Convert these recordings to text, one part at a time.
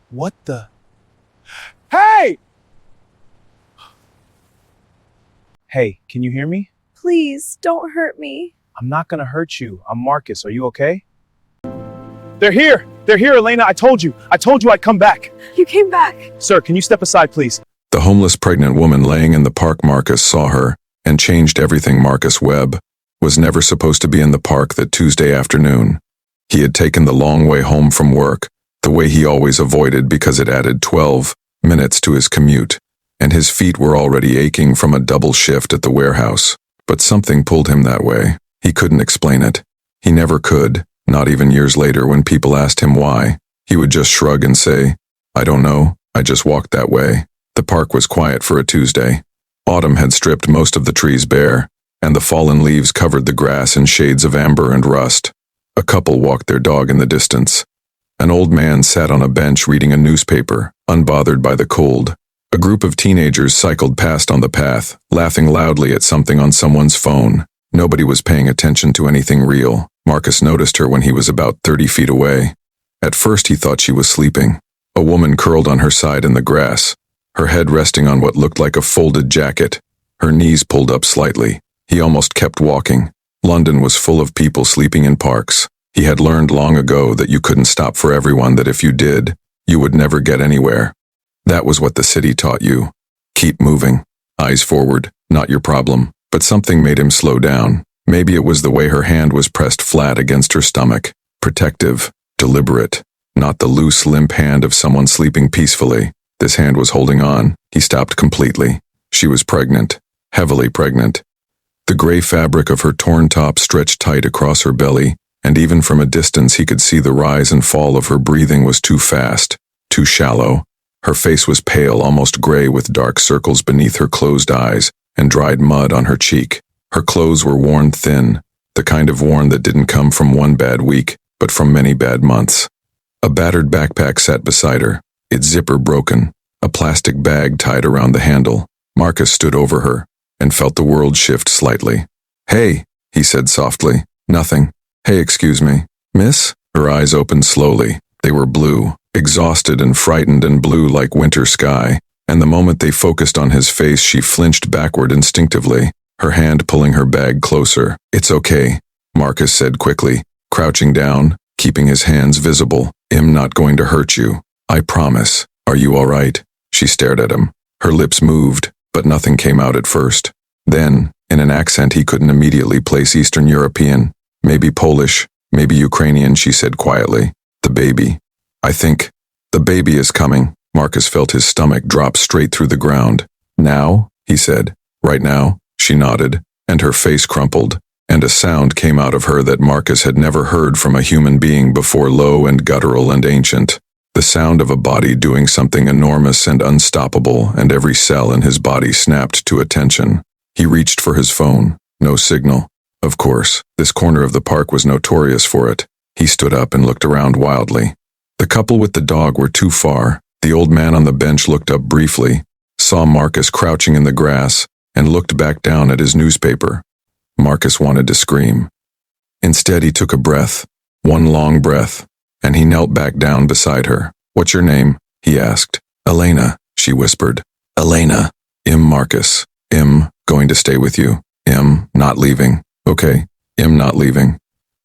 What the? Hey! Hey, can you hear me? Please, don't hurt me. I'm not gonna hurt you. I'm Marcus. Are you okay? They're here! They're here, Elena. I told you. I told you I'd come back. You came back. Sir, can you step aside, please? The homeless pregnant woman laying in the park. Marcus saw her and changed everything. Marcus Webb was never supposed to be in the park that Tuesday afternoon. He had taken the long way home from work, the way he always avoided because it added 12 minutes to his commute, and his feet were already aching from a double shift at the warehouse. But something pulled him that way. He couldn't explain it. He never could, not even years later when people asked him why. He would just shrug and say, "I don't know, I just walked that way." The park was quiet for a Tuesday. Autumn had stripped most of the trees bare, and the fallen leaves covered the grass in shades of amber and rust. A couple walked their dog in the distance. An old man sat on a bench reading a newspaper, unbothered by the cold. A group of teenagers cycled past on the path, laughing loudly at something on someone's phone. Nobody was paying attention to anything real. Marcus noticed her when he was about 30 feet away. At first he thought she was sleeping. A woman curled on her side in the grass, her head resting on what looked like a folded jacket, her knees pulled up slightly. He almost kept walking. London was full of people sleeping in parks. He had learned long ago that you couldn't stop for everyone, that if you did, you would never get anywhere. That was what the city taught you. Keep moving. Eyes forward, not your problem. But something made him slow down. Maybe it was the way her hand was pressed flat against her stomach. Protective, deliberate. Not the loose, limp hand of someone sleeping peacefully. This hand was holding on. He stopped completely. She was pregnant. Heavily pregnant. The gray fabric of her torn top stretched tight across her belly, and even from a distance he could see the rise and fall of her breathing was too fast, too shallow. Her face was pale, almost gray, with dark circles beneath her closed eyes and dried mud on her cheek. Her clothes were worn thin, the kind of worn that didn't come from one bad week, but from many bad months. A battered backpack sat beside her, its zipper broken, a plastic bag tied around the handle. Marcus stood over her and felt the world shift slightly. "Hey," he said softly. "Nothing." "Hey, excuse me, miss?" Her eyes opened slowly. They were blue, exhausted and frightened, and blue like winter sky, and the moment they focused on his face she flinched backward instinctively, her hand pulling her bag closer. "It's okay," Marcus said quickly, crouching down, keeping his hands visible. "I'm not going to hurt you. I promise. Are you all right?" She stared at him. Her lips moved, but nothing came out at first. Then, in an accent he couldn't immediately place, Eastern European, maybe Polish, maybe Ukrainian, she said quietly, "The baby. I think the baby is coming." Marcus felt his stomach drop straight through the ground. "Now?" he said. "Right now?" She nodded, and her face crumpled, and a sound came out of her that Marcus had never heard from a human being before, low and guttural and ancient. The sound of a body doing something enormous and unstoppable, and every cell in his body snapped to attention. He reached for his phone. No signal. Of course, this corner of the park was notorious for it. He stood up and looked around wildly. The couple with the dog were too far. The old man on the bench looked up briefly, saw Marcus crouching in the grass, and looked back down at his newspaper. Marcus wanted to scream. Instead, he took a breath, one long breath, and he knelt back down beside her. "What's your name?" he asked. "Elena," she whispered. "Elena." Marcus. Going to stay with you. Not leaving." "Okay. Not leaving."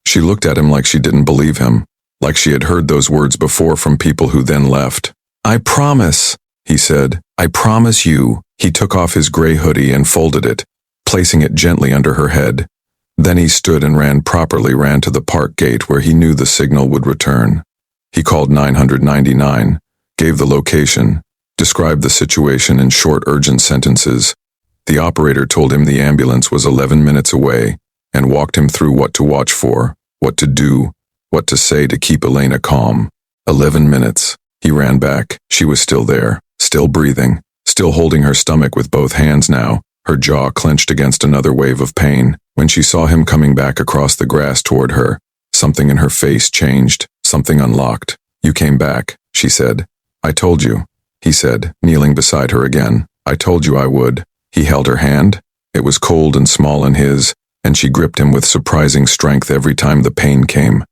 She looked at him like she didn't believe him, like she had heard those words before from people who then left. "I promise," he said. "I promise you." He took off his gray hoodie and folded it, placing it gently under her head. Then he stood and ran to the park gate where he knew the signal would return. He called 999, gave the location, described the situation in short, urgent sentences. The operator told him the ambulance was 11 minutes away and walked him through what to watch for, what to do, what to say to keep Elena calm. 11 minutes. He ran back. She was still there, still breathing, still holding her stomach with both hands now, her jaw clenched against another wave of pain. When she saw him coming back across the grass toward her, something in her face changed, something unlocked. "You came back," she said. "I told you," he said, kneeling beside her again. "I told you I would." He held her hand. It was cold and small in his, and she gripped him with surprising strength every time the pain came.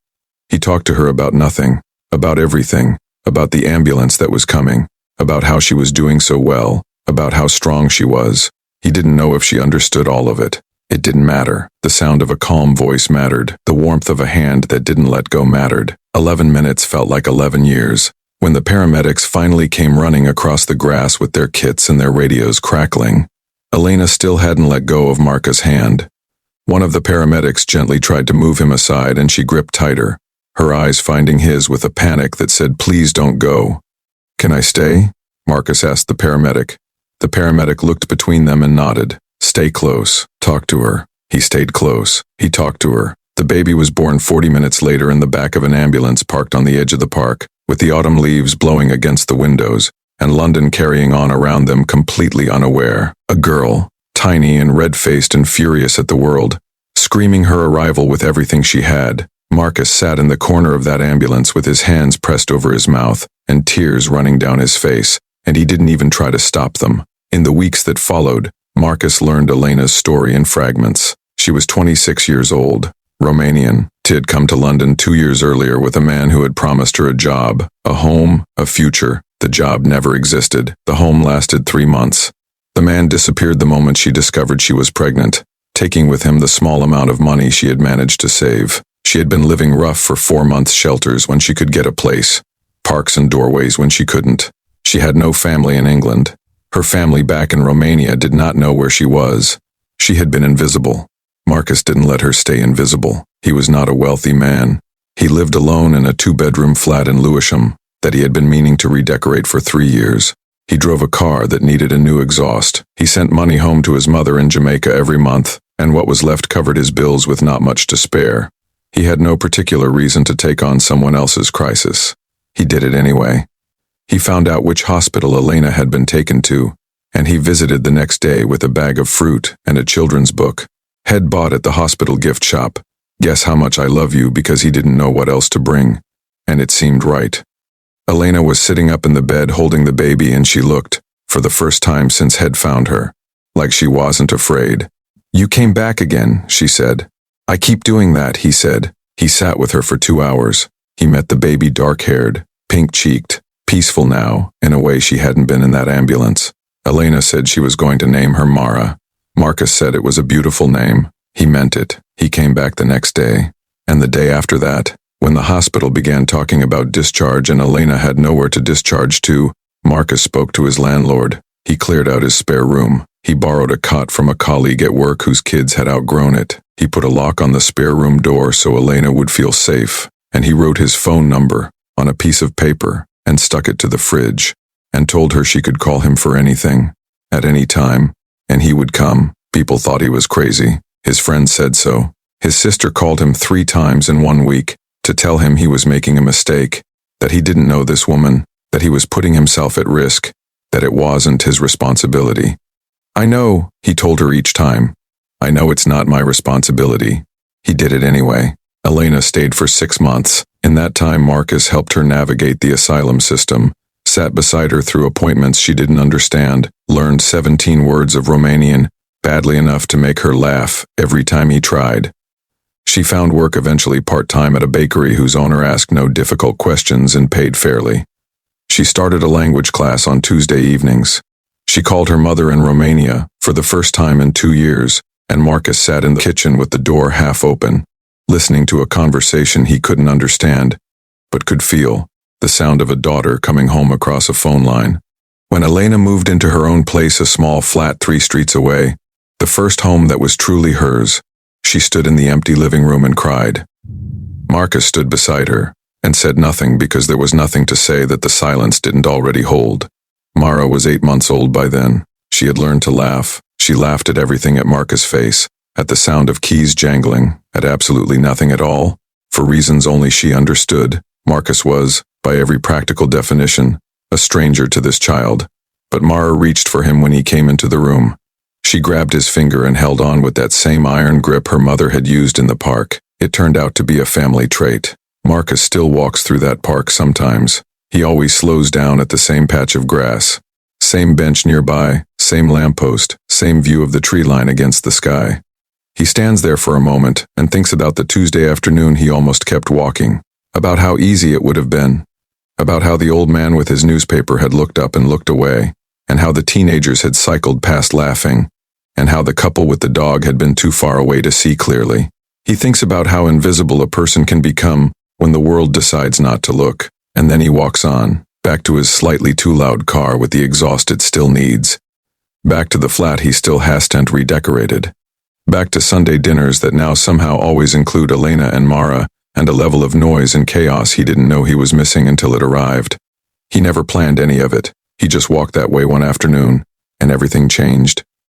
He talked to her about nothing, about everything, about the ambulance that was coming, about how she was doing so well, about how strong she was. He didn't know if she understood all of it. It didn't matter. The sound of a calm voice mattered. The warmth of a hand that didn't let go mattered. 11 minutes felt like 11 years. When the paramedics finally came running across the grass with their kits and their radios crackling, Elena still hadn't let go of Marcus' hand. One of the paramedics gently tried to move him aside and she gripped tighter, her eyes finding his with a panic that said, "Please don't go." "Can I stay?" Marcus asked the paramedic. The paramedic looked between them and nodded. "Stay close. Talk to her." He stayed close. He talked to her. The baby was born 40 minutes later in the back of an ambulance parked on the edge of the park, with the autumn leaves blowing against the windows, and London carrying on around them completely unaware. A girl, tiny and red-faced and furious at the world, screaming her arrival with everything she had. Marcus sat in the corner of that ambulance with his hands pressed over his mouth and tears running down his face, and he didn't even try to stop them. In the weeks that followed, Marcus learned Elena's story in fragments. She was 26 years old, Romanian. She had come to London 2 years earlier with a man who had promised her a job, a home, a future. The job never existed. The home lasted 3 months. The man disappeared the moment she discovered she was pregnant, taking with him the small amount of money she had managed to save. She had been living rough for 4 months, shelters when she could get a place, parks and doorways when she couldn't. She had no family in England. Her family back in Romania did not know where she was. She had been invisible. Marcus didn't let her stay invisible. He was not a wealthy man. He lived alone in a 2-bedroom flat in Lewisham that he had been meaning to redecorate for 3 years. He drove a car that needed a new exhaust. He sent money home to his mother in Jamaica every month, and what was left covered his bills with not much to spare. He had no particular reason to take on someone else's crisis. He did it anyway. He found out which hospital Elena had been taken to, and he visited the next day with a bag of fruit and a children's book. Had bought at the hospital gift shop. "Guess how much I love you," because he didn't know what else to bring. And it seemed right. Elena was sitting up in the bed holding the baby and she looked, for the first time since Head found her, like she wasn't afraid. "You came back again," she said. "I keep doing that," he said. He sat with her for 2 hours. He met the baby dark-haired, pink-cheeked, peaceful now, in a way she hadn't been in that ambulance. Elena said she was going to name her Mara. Marcus said it was a beautiful name. He meant it. He came back the next day. And the day after that, when the hospital began talking about discharge and Elena had nowhere to discharge to, Marcus spoke to his landlord. He cleared out his spare room. He borrowed a cot from a colleague at work whose kids had outgrown it. He put a lock on the spare room door so Elena would feel safe, and he wrote his phone number on a piece of paper and stuck it to the fridge, and told her she could call him for anything, at any time, and he would come. People thought he was crazy. His friends said so. His sister called him 3 times in 1 week to tell him he was making a mistake, that he didn't know this woman, that he was putting himself at risk, that it wasn't his responsibility. "I know," he told her each time. "I know it's not my responsibility." He did it anyway. Elena stayed for 6 months. In that time, Marcus helped her navigate the asylum system, sat beside her through appointments she didn't understand, learned 17 words of Romanian, badly enough to make her laugh every time he tried. She found work eventually part-time at a bakery whose owner asked no difficult questions and paid fairly. She started a language class on Tuesday evenings. She called her mother in Romania for the first time in 2 years, and Marcus sat in the kitchen with the door half open, listening to a conversation he couldn't understand, but could feel, the sound of a daughter coming home across a phone line. When Elena moved into her own place, a small flat 3 streets away, the first home that was truly hers, she stood in the empty living room and cried. Marcus stood beside her and said nothing because there was nothing to say that the silence didn't already hold. Mara was 8 months old by then. She had learned to laugh. She laughed at everything, at Marcus' face, at the sound of keys jangling, at absolutely nothing at all. For reasons only she understood, Marcus was, by every practical definition, a stranger to this child. But Mara reached for him when he came into the room. She grabbed his finger and held on with that same iron grip her mother had used in the park. It turned out to be a family trait. Marcus still walks through that park sometimes. He always slows down at the same patch of grass. Same bench nearby, same lamppost, same view of the tree line against the sky. He stands there for a moment and thinks about the Tuesday afternoon he almost kept walking, about how easy it would have been, about how the old man with his newspaper had looked up and looked away, and how the teenagers had cycled past laughing, and how the couple with the dog had been too far away to see clearly. He thinks about how invisible a person can become when the world decides not to look, and then he walks on, back to his slightly too loud car with the exhaust it still needs. Back to the flat he still hasn't redecorated. Back to Sunday dinners that now somehow always include Elena and Mara, and a level of noise and chaos he didn't know he was missing until it arrived. He never planned any of it. He just walked that way one afternoon, and everything changed.